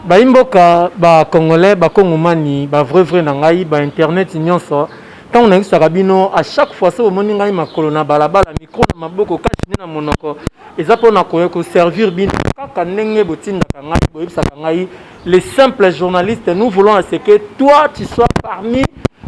Baimboka, ba Congolais, ba Kongomani, ba vrai nangai, ba internet nyonso. Tant on a eu Sarabino, à chaque fois ça au monde ngai makolo na balabala micro na maboko kachine na monoko. Eza pona ko servir bin kaka ndenge botinda kangai boyebisa kangai. Les simples journalistes, nous voulons à ce que toi tu sois parmi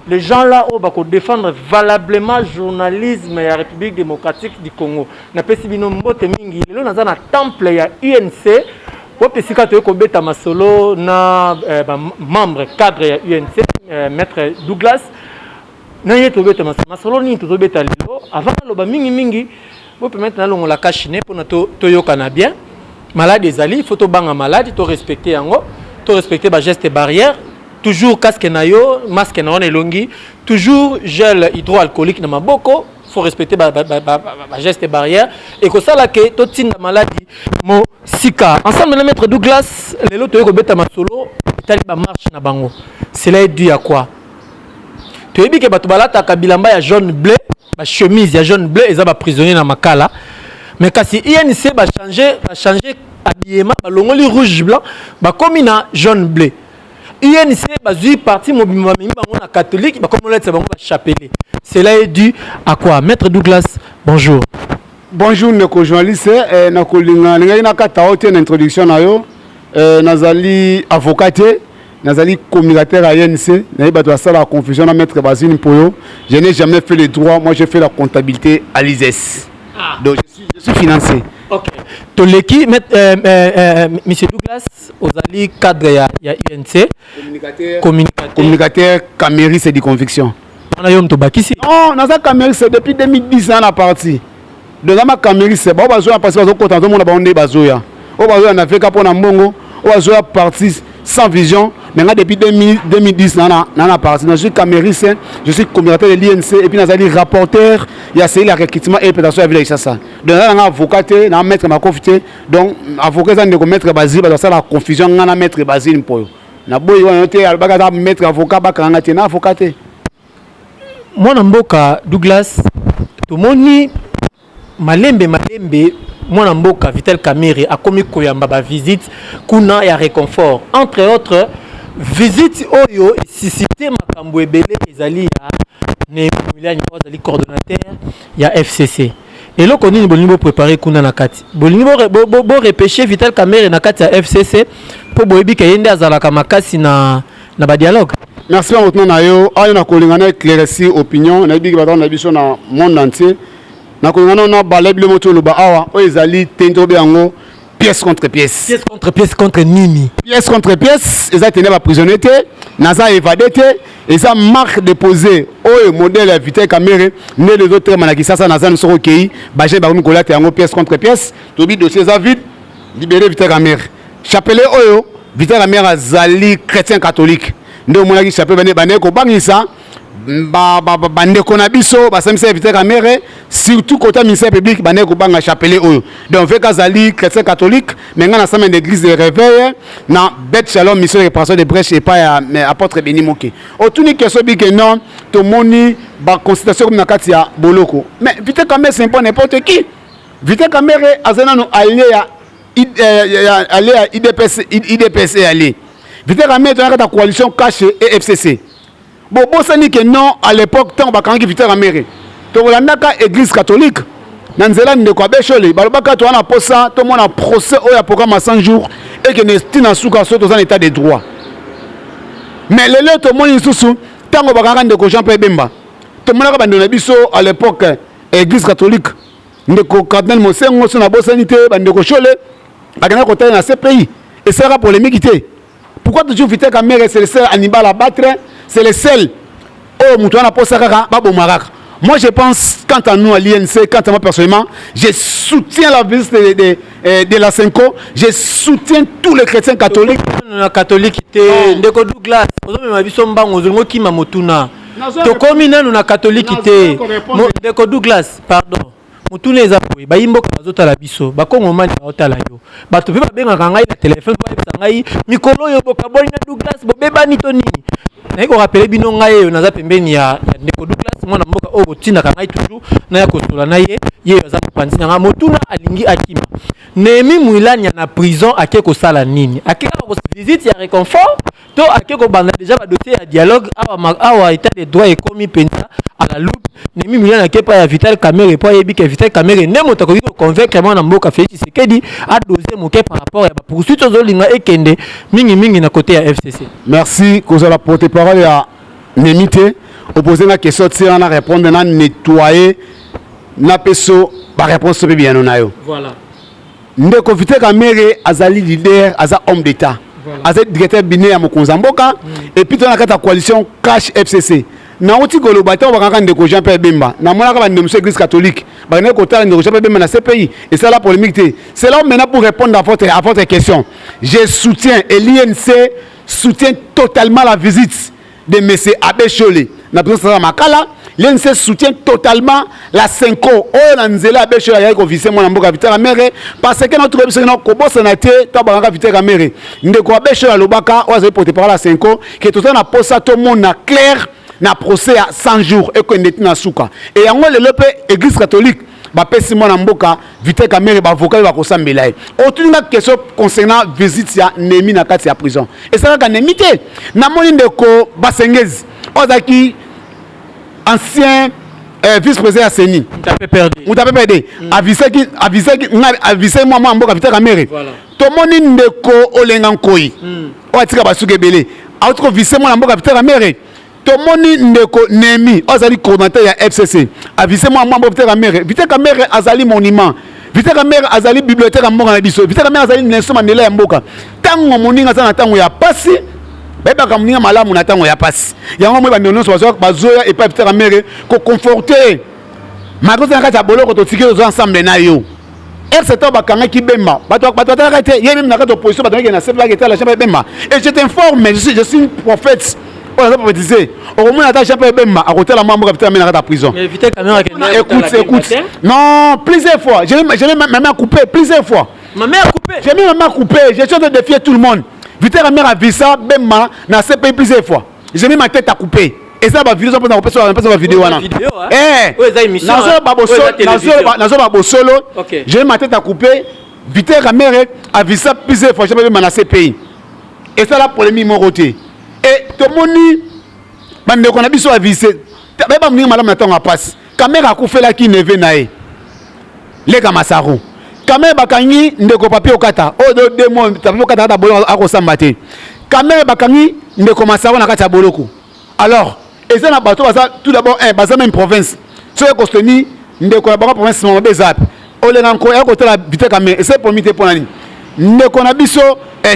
les gens là où bako défendre valablement le journalisme et la République démocratique du Congo. Na pesi bino mbote mingi, lelo naza na temple ya UNC. Wapesika toyeko beta masolo na membre cadre ya UNC, maître Douglas. Na yeto beta masolo ni to beta lelo avant loba mingi bo permettre na longo la kashine pour na toyoka na bien. Malade ezali, faut to banga malade, to respecter yango, to respecter ba gestes barrières. Toujours casque na yo, masque na on elongi, toujours gel hydroalcoolique na maboko, faut respecter ba gestes barrières et que ça là que to tinda maladie mo sika. Ensemble na maître Douglas, lelo to yeko beta masolo, tali ba marche na bango. Cela est dû à quoi? Tu as dit que bato balata kabilamba ya jaune bleu, ba chemise ya jaune bleu eza ba prisonnier na makala. Mais kasi INC ba changer habillement ba longoli rouge blanc, ba comme na jaune bleu. INC bazui parti mobimba mingi bango na catholique ba comme lettre bango ba chapelet. Cela est dû à quoi? Maître Douglas, bonjour. Bonjour neko journaliste, na kolinga ngai na kata hote na introduction na yo, nazali avocat, nazali communicateur à INC, na bato asala confusion na maître Basile Mpoyo. Je n'ai jamais fait le droit, moi j'ai fait la comptabilité à l'ISES. Donc je suis financé. OK. Toleki monsieur Douglas ozali cadre ya UNC, communicateur camériste de conviction. On a eu bakisi. Non, naza camériste depuis 2010 ans la partie. De ma camériste, ba bazoya parce que bazo content monde ba onde bazoya. O bazoya na feka pona mbongo, o bazoya partie sans vision. Maintenant depuis 2010 na partie, je suis camériste, je suis communicateur de l'INC et puis nazali rapporteur, il y a la recrutement et préparation avec ça. Donc na avocat, na maître ma confité, donc avocat ça ne ko maître Basile parce que la confusion na maître Basile Mpoyo. Na boy wa yote albaka maître avocat ba kanga te na avocat. Moi mboka Douglas tomoni malembe moi mboka Vital Kamerhe a commis koyamba ba visite kuna ya réconfort entre autres visite oyo suscité makambo ebele ezali ya ne Emiliani ozali coordonnateur ya FCC et là qu'on bolingo préparer kuna na kati bolingo bo repêcher Vital Kamerhe na kati ya FCC pour boyebi ka yende azalaka makasi na ba dialogue. Merci à votre nom. Ayo na kolingana éclaircir opinion na bibi ba na biso na monde entier. Na kolingana na balable moto lo ba awa o ezali tendo bango pièce contre pièce. Pièce contre nini. Pièce contre pièce, ils ont tenu la prisonnette, Naza évadé, et ça marque déposé au modèle Vital Kamerhe, né les autres manakisa ça Naza nous sont recueillis, Bagé Baroumi Kolate en pièce contre pièce, Tobi dossier vide, libéré Vital Kamerhe. Chapelet Oyo, Vital Kamerhe Zali chrétien catholique. Nous mon aki chapelet bané ko bangisa. Bande konabiso basamisa Vital Kamerhe surtout côté ministère public bande ko banga chapelet oyo donc fait kazali chrétien catholique mais ngana semaine d'église de réveil na bête shalom mission de pasteur de brèche et pas apôtre Béni Moké otuni question bi que non to moni ba consultation comme na kati ya boloko mais Vital Kamerhe c'est pas n'importe qui Vital Kamerhe azana no allié à IDPS allié Vital Kamerhe dans la coalition cachée et FCC. Bon, ça dit que non, à l'époque, tant que Vital Kamerhe. Tu as l'église catholique. Dans Zélan de Kwabéchole, Balbaka, tu as un procès, tout le monde a procès au programme à 100 jours et que n'est pas dans un état de droit. Mais le lieu, tout le monde est sous, tant que Bakara de Jean-Pierre Bemba. Tout le monde a abandonné à l'époque, l'église catholique. De Cardinal Mosengo, son abossanité, de Kochole, Bakana Kotaï dans ce pays. Et ça sera polémique. Pourquoi toujours Vital Kamerhe, c'est le seul animal à battre? C'est le seul. Oh, Moutouana Posakara, Babo Marak. Moi, je pense, quant à nous, à l'INC, quant à moi personnellement, je soutiens la visite de la Senko, je soutiens tous les chrétiens catholiques. Les catholiques, Ndeko Douglas, Ndeko Douglas, pardon. mutune eza boye bayimboka bazotala biso bakongomani baotala yo bato mpe babengaka ngai na telefone po bayebisa ngai mikolo oyo bokaboli na Douglas bobebani to nini naye korapele bino ngai eyo naza pembeni ya ndeko Douglas mwana mboka oyo botindaka ngai toujours naya kosola na ye ye aza mopanzi na ngai motuna alingi akima Némi Mouilania na prison ake kosala nini ake kaka visite ya réconfort to ake kobanda déjà badossier ya dialogue awa état de droit ekomi penza à la loupe Némi Mouilania ake pa ya Vital Kamerhe po yebi ke Vital Kamerhe ne moto ko convaincre mwana mboka Félix Tshisekedi a doser moke par rapport ya ba poursuite ozolinga ekende mingi na côté ya FCC. Merci kozala porte-parole ya Némi te opposer na question tira na répondre na nettoyer na peso ba réponse pe bien na yo. Voilà. Ndeko Vital Kamerhe azali leader aza homme d'état. Voilà. Azali directeur biné ya mokonza mboka et puis dans la carte coalition cash FCC. Na oti goloba ta bakanga ndeko Jean-Pierre Bemba na mona ka bande monsieur église catholique ba ne ko tala ndeko Jean-Pierre Bemba na CPI et ça la polémique té c'est là maintenant pour répondre à votre question je soutiens et l'INC soutient totalement la visite de monsieur Abbé Cholé na président Makala l'INC soutient totalement la Senko oh na nzela Abbé Cholé ya ko viser mona mboka Vital Kamerhe parce que notre biso na ko bossa té ta bakanga Vital Kamerhe ndeko Abbé Cholé lobaka o za porter par la Senko que tout ça na posa to monde na clair na procès à 100 jours et qu'on est na souka et yango le lope église catholique ba pesi mona mboka Vital Kamerhe ba avocat ba kosambela autre question concernant visite ya Némi na kati ya prison et ça ka Némi te na moni ndeko Basengezi ozaki ancien vice-président ya Seni on t'a perdu avisé moi mboka Vital Kamerhe to moni ndeko Olenga Nkoyi o atika basuke belé autre vice mona mboka Vital Kamerhe Tomoni ndeko Némi azali coordinateur ya FCC avise moi membre Vital Kamerhe Vital Kamerhe azali monument Vital Kamerhe azali bibliothèque ya mboka na biso Vital Kamerhe azali Nelson Mandela ya mboka tango moninga za na tango ya pasi beba ka moninga malamu na tango ya pasi yango mo ba ndonso bazoya et pas Vital Kamerhe ko conforter makoza na kati ya boloko to tikelo zo ensemble na yo RCT bakanga ki Bemba bato ta kati ye même na kati opposition bato na sepla kete la chambre Bemba et je t'informe je suis un prophète. On a prophétisé. Au moins, attaché un Bemba à côté de la membre Vital Kamerhe à prison. Écoute. Non, plusieurs fois. J'ai même coupé plusieurs fois. Ma mère a coupé. J'ai mis ma main coupée. J'ai essayé de défier tout le monde. Vital Kamerhe a vu ça, Bemba, n'a pas payé plusieurs fois. J'ai mis ma tête à couper. Et ça, la vidéo, on peut faire une vidéo. J'ai mis ma tête à couper. Vital Kamerhe a vu ça plusieurs fois. J'ai mis ma pays. Et ça, la polémique, mon côté. Et tout le monde bande qu'on a biso avisé ba mninga madame natonga passe caméra ko fela ki neve nae le kamasaru caméra bakangi ndeko papier okata o do demo papier okata da bolo akosamba te caméra bakangi ndeko masaru na kati ya boloko alors et ça na bato baza tout d'abord baza même province so ko stoni ndeko na ba province mo bezap o le nko ya ko tala Vital Kamerhe et c'est pour mité pour nani ndeko na biso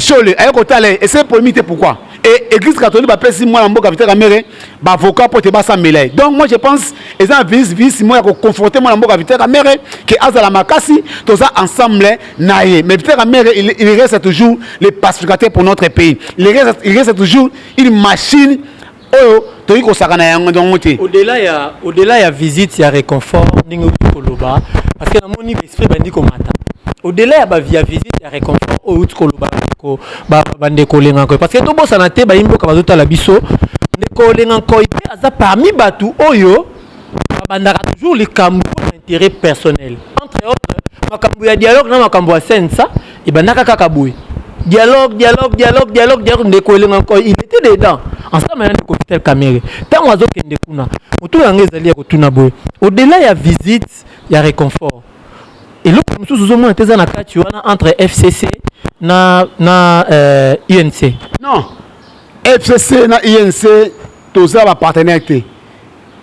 Cholé ay ko tala et c'est pour mité pourquoi. Et l'église catholique va passer moi en mboka Vital Kamerhe ba avocat pour te basa mêler. Donc moi je pense et ça vis moi ko confronter moi en mboka Vital Kamerhe que azala makasi tout ça ensemble naie. Mais Vital Kamerhe il reste toujours le pacificateur pour notre pays. Il reste toujours une machine oh to iko sakana yango donc te. Au-delà ya visite ya réconfort ningo koloba parce que na moni esprit bandi ko mata. Au-delà ya ba via visite ya réconfort au koloba ko ba bande ko lenga ko parce que to bossa na te ba imboka bazota la biso ndeko lenga ko ite aza parmi batu oyo babandaka toujours les kambo d'intérêt personnel entre autres makambo ya dialogue na makambo ya sensa e bandaka kaka boy dialogue ndeko lenga ko il était dedans ensemble na ndeko Vital Kamerhe tango azokende kuna mutu yanga ezali ya kotuna boy au-delà ya visite ya réconfort et l'autre nous sommes entre FCC na INC. Non. FCC na INC tous les partenaires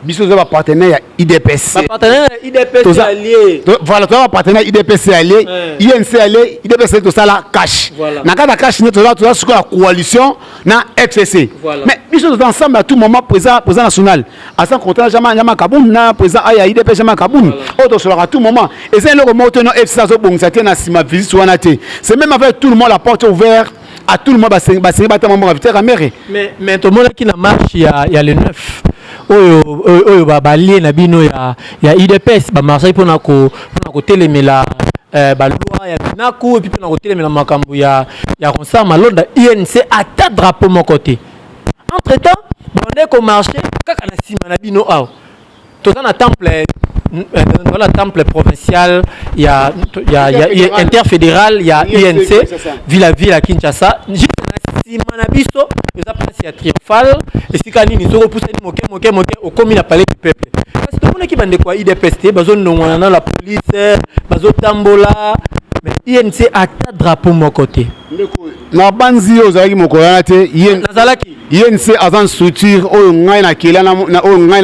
biso za partenaire IDPC. Partenaire IDPC allié. Voilà, tu as partenaire IDPC allié, INC allié, IDPC tout ça la cash. Na kada cash ne tout ça sur la coalition na FCC. Mais biso tous ensemble à tout moment président national. À sans compter jamais Kaboum na président aya IDPC jamais Kaboum. Autre sur à tout moment. Et c'est le moment où FCC zo bon ça na sima visite wana te. C'est même avec tout le monde la porte ouverte à tout le monde Vital Kamerhe. Mais tout le monde qui na marche il y a le 9. oyo balie na bino ya IDPS ba marché pour na ko telemela ba loi ya binaku et puis pour na ko telemela makambo ya Ronsard Malonda INC ata drapeau mon côté. Entre temps bande ko marché kaka na sima na bino aw to na temple dans la temple provincial il y a interfédéral il y a INC ville à Kinshasa juste na biso eza place ya triomphal esika nini soko pousse moke au commis la palais du peuple parce que tout le monde qui bande quoi IDPST bazo nongwana na la police bazo tambola mais INC ata drapeau mon côté na banzi ozalaki mokoyana te nazalaki INC azan structure oyo ngai na kela na oyo ngai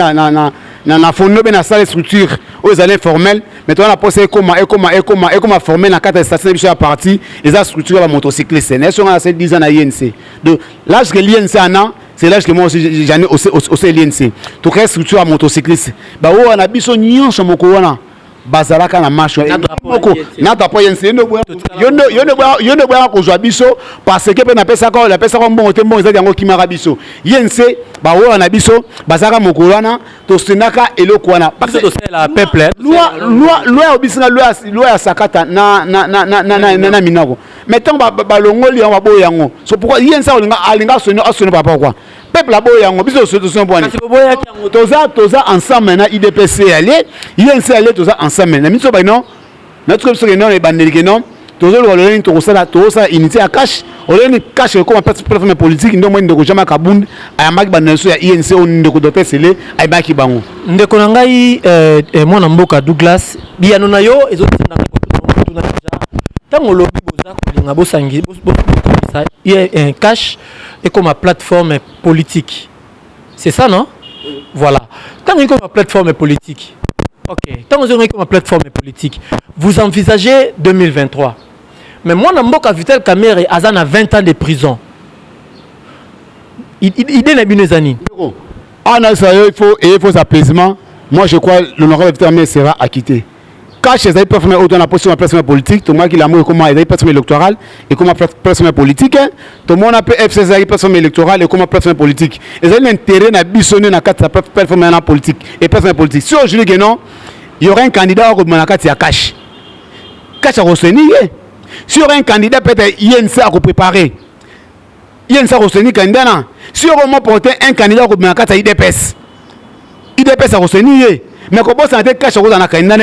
na fondo be na salle structure oyo ezali formel mais toi na pose ekoma formel na kata station biso ya parti eza structure ba motocycliste ne so na 10 ans na INC donc l'âge que l'INC ana c'est l'âge que moi aussi j'en ai aussi l'INC to créer structure à motocycliste ba oyo na biso nyonso moko wana bazalaka na marche na drapeau INC yondo boya kozwa biso parce que pe na pesa ko mbongo te mbongo ezali yango kimaka biso INC ba oyo na biso bazalaka mokolo wana to sendaka eloko wana parce que c'est la peuple loi obisina loi ya sakata na minako mais tant ba longoli yango boyo yango so pourquoi INC alinga sonno papa quoi peuple la boyo yango biso solution boni toza ensemble na IDPC aller INC aller toza ensemble na miso ba non na tout ce que non les bandelike non tozo le rolling to sala unité à cash oleni cash comme plateforme politique ndo mo ndeko jama kabund ayamaki banelso ya INC on ndeko doter sele ayibaki bango ndeko na ngai mwana mboka Douglas biano na yo ezotinda ngai ko tuna ja tango lobi boza kolinga bosangi ça un cash et comme plateforme politique c'est ça non voilà tant que comme plateforme politique. Ok, tant que vous avez comme plateforme politique, vous envisagez 2023. Mais moi, Namboka Vital Kamerhe a 20 ans de prison. Il est bien zani. Il faut apaisement. Moi, je crois que l'honorable Vital Kamerhe sera acquitté. Quand je suis plateforme autant la position de plateforme politique, tout le monde qui l'a mis comme plateforme électorale et comme plateforme politique, tout le monde a FCZ plateforme électorale et comme plateforme politique. Et c'est l'intérêt de bisonner dans la plateforme politique et plateforme politique. Si aujourd'hui que non, il y aura un candidat au gouvernement qui a cash. Cash à retenir. Si il y aura un candidat peut-être INC à préparer. INC à retenir candidat. Si on va porter un candidat au gouvernement qui a IDPS. IDPS à retenir. Mais comment ça a été caché dans la candidat?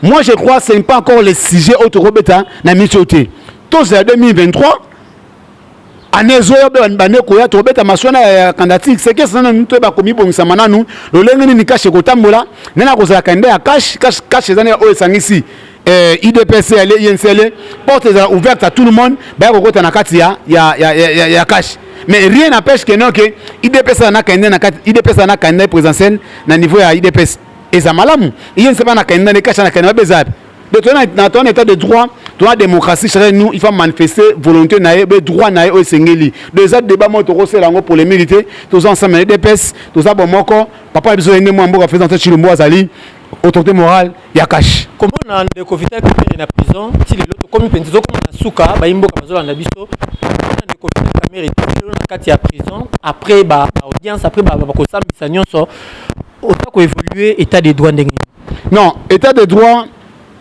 Moi je crois que ce n'est pas encore le sujet autorobeta na michoté. Tout c'est 2023. Année zoyo bane koya to beta masona candidature c'est que ça nous to ba komi bongisa mananu lo lengeni ni caché ko tambola nena ko za candidat cash zane o sangisi IDPC ale INCL porte ouverte à tout le monde ba ko kota na kati ya cash. Mais rien n'empêche que non que IDPS na candidat na kati IDPS na candidat présidentiel na niveau ya IDPS et ça malamu il y a pas na candidat ne cache na candidat bezab. Donc dans ton état de droit, dans la démocratie chez nous, il faut manifester volonté nae droit nae au sengeli. Deux autres débats moi to lango pour les militaires, tous ensemble les DPS, tous ça bon moko, papa besoin de moi mboka président Chilombo Azali, autorité morale, ya cash. Comment on a découvert que na prison, si les autres comme penzo comme na suka, ba imboka bazola na biso, on a découvert que mérite na kati ya prison, après ba audience, après ba ko sambisa nyonso, autant ko évoluer état de droit ndenge. Non, état de droit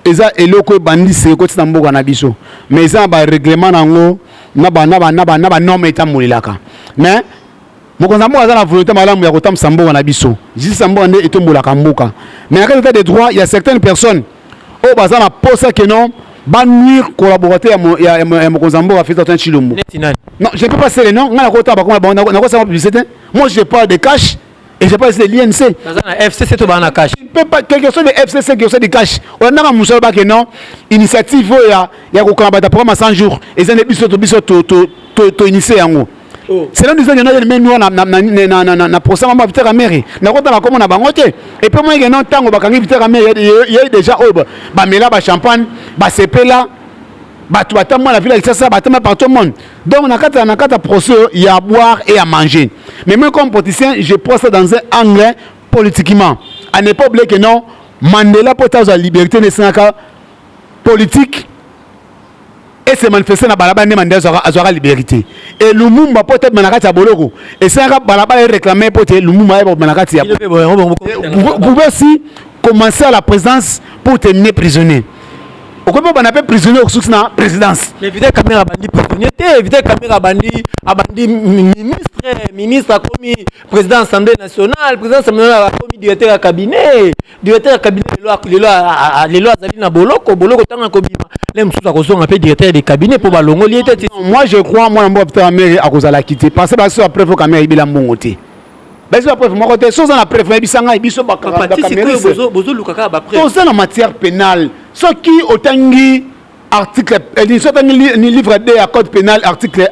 eza eloko bandi se ko tsana mboka na biso mais eza ba règlement nango na ba norme etambolelaka mais mokonza mboka za na volonté malamu ya kotamisa mboka na biso juste mboka nde etombolaka mboka mais na état de droit il y a certaines personnes au baza na posa que non ba nuire collaborateur ya mokonza mboka fait tant Chilombo non je peux pas citer les noms ngana ko ta ba ko na ko sa publicité moi je parle de cash. Et je pense que c'est l'INC. FCC tout bas na cash. Quelque chose de FCC, quelque chose de cash. On a un monsieur qui non initiative il y a quoi bah programme 100 jours et ça n'est plus to initier en haut. C'est là nous avons même nous na procès ma Vital Kamerhe. Na ko ta comme na bangote. Et puis moi il y a non tango ba kangi Vital Kamerhe il y a déjà ba mela ba champagne ba sepela batu batama la ville avec ça batama par tout le monde. Donc on a quatre procès il y a à boire et à manger. Mais moi comme politicien je prends ça dans un angle politiquement. À ne pas oublier que non Mandela pour ta liberté de Sénaka politique et se manifester na balaba ne mande azwaka liberté et Lumumba peut-être manakati ya boloko et ça balaba réclamer peut-être Lumumba manakati ya vous pouvez aussi commencer à la présidence pour terminer prisonnier. Pourquoi on appelle prisonnier au soutien na présidence? Mais Vital Kamerhe bandi prisonnier te, Vital Kamerhe bandi ministre a commis président de l'Assemblée nationale, président de l'Assemblée nationale a commis directeur de cabinet les lois azali na boloko tanga kobima. Les msusa kozonga pe directeur de cabinet pour balongo liete. Moi je crois moi mbo Vital Kamerhe a kozala quitter parce que baso après faut Kamerhe ibila mbongo te. Baso après moi côté so na préfet bisanga ibiso ba Kamerhe bozo lukaka ba preuve. Tout ça en matière pénale. Ce qui autangi article ni livre D à code pénal article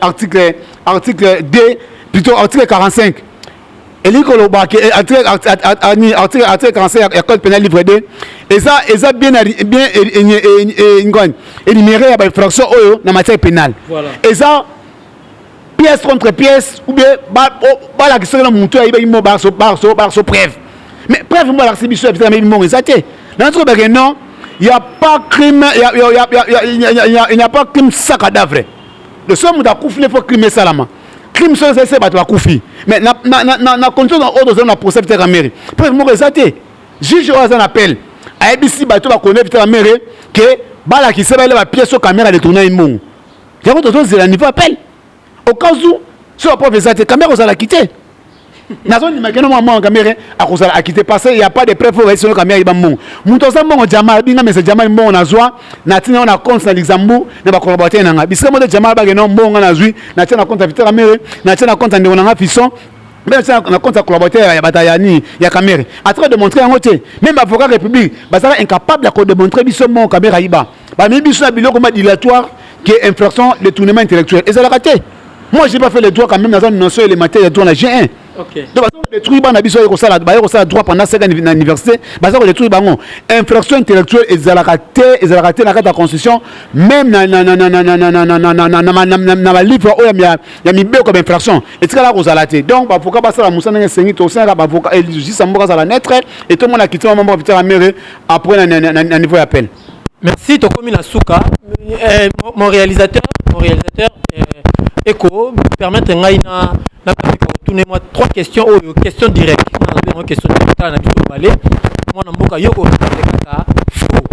D plutôt article 45 et article 45 à code pénal livre D et ça bien énuméré à infraction en matière pénale. Voilà. Et ça pièce contre pièce ou bien la question de monter il preuve mais preuve moi la exhibition mais non. Il n'y a pas crime, il n'y a pas crime sans cadavre. Le seul monde qui a faut crime salama. Crime sans c'est pas koufi. Mais na condition dans ordre dans procès Vital Kamerhe. Pour moi exacté. Juge a un appel. A ABC bato ba connaître Vital Kamerhe que bala qui sait la pièce sur caméra de tourner mon. Il y a d'autres choses à niveau appel. Au cas où sur la preuve exacte Kamerhe va la quitter. Nazo ni mageno mwa Kamerhe akozala akité parce il y a pas de preuve pour sur Kamerhe ba mon. Muto sa mbongo jamaa binga mese jamaa mbongo nazwa na tina na compte na Luxembourg na ba collaborateur nanga. Bisika mo de jamaa ba geno mbongo nazwi na tina compte Vital Kamerhe na tina compte ndeko nanga Fisson. Même si on a compte collaborateur ya batayani ya Kamerhe. A train de montrer en côté même avocat république basala incapable de démontrer biso mon Kamerhe iba. Ba mi biso na biloko ma dilatoire qui est infraction de détournement intellectuel. Et ça l'a raté. Moi j'ai pas fait les droits quand même dans une notion élémentaire de droit la G1. OK. Donc les trucs bana biso ko sala droit pendant 5 ans à l'université, baza ko les trucs bango infraction intellectuelle et ça l'a raté na carte de constitution même na livre o ya mi be comme infraction et ça là ko sala té. Donc ba avocat ba sala musana ngi to ça ba avocat et justice mboka sala naître et tout le monde a quitté membre Vital Kamerhe après na niveau appel. Merci Tokomi Nasuka. Mon réalisateur Eko permettre ngai na tournez-moi 3 questions questions directes. Une question directe na biso balé. Moi na mboka yoko kaka faux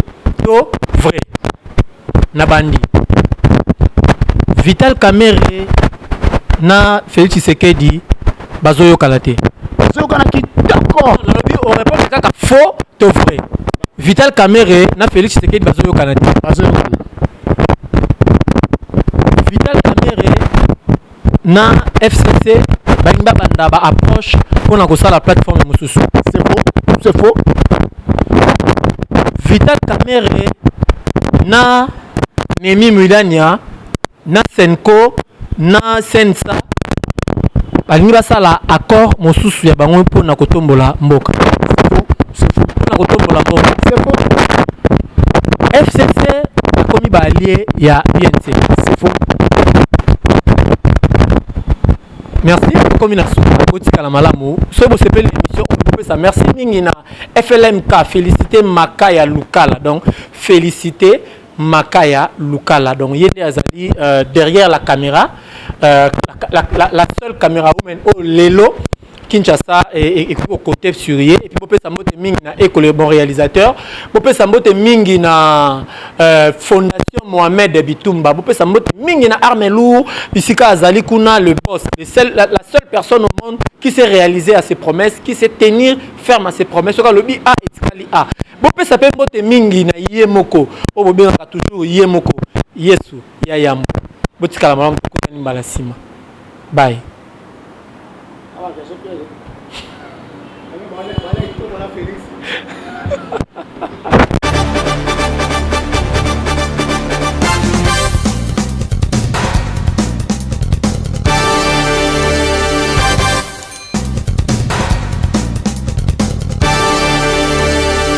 to vrai. Na bandi. Vital Kamerhe na Félix Tshisekedi bazoyo kalate. Bazoyo kanaki d'accord. On répond kaka faux to vrai. Vital Kamerhe na Félix Tshisekedi bazoyo kalate. Vital Kamerhe na FCC balimba banda ba approche pour na kosala plateforme mususu. C'est faux. Vital Kamerhe na Nemi Mulania na Senko na Sensa balingi basala accord mususu ya bango pour na kotombola mboka. C'est faux. Na kotombola mboka. C'est faux. FCC komi ba allié ya UNC. C'est faux. Merci comme na botika la malamu so bo sepeli émission on peut ça merci mingi na FLMK féliciter Makaya Lukala donc féliciter Makaya Lukala donc yende azali derrière la caméra la seule caméra woman au lelo Kinshasa et au côté sur et puis Bopé Sambote Mingi na et le bon réalisateur Bopé Sambote Mingi na fondation Mohamed Bitumba Bopé Sambote Mingi na Armelou Bisika Azali Kuna le boss la seule personne au monde qui s'est réalisé à ses promesses qui s'est tenir ferme à ses promesses le bi a etikali a Bopé Sambote Mingi na Yemoko o bobé toujours Yemoko Yesu Yayam Botika la malam kutani mbalasima bye.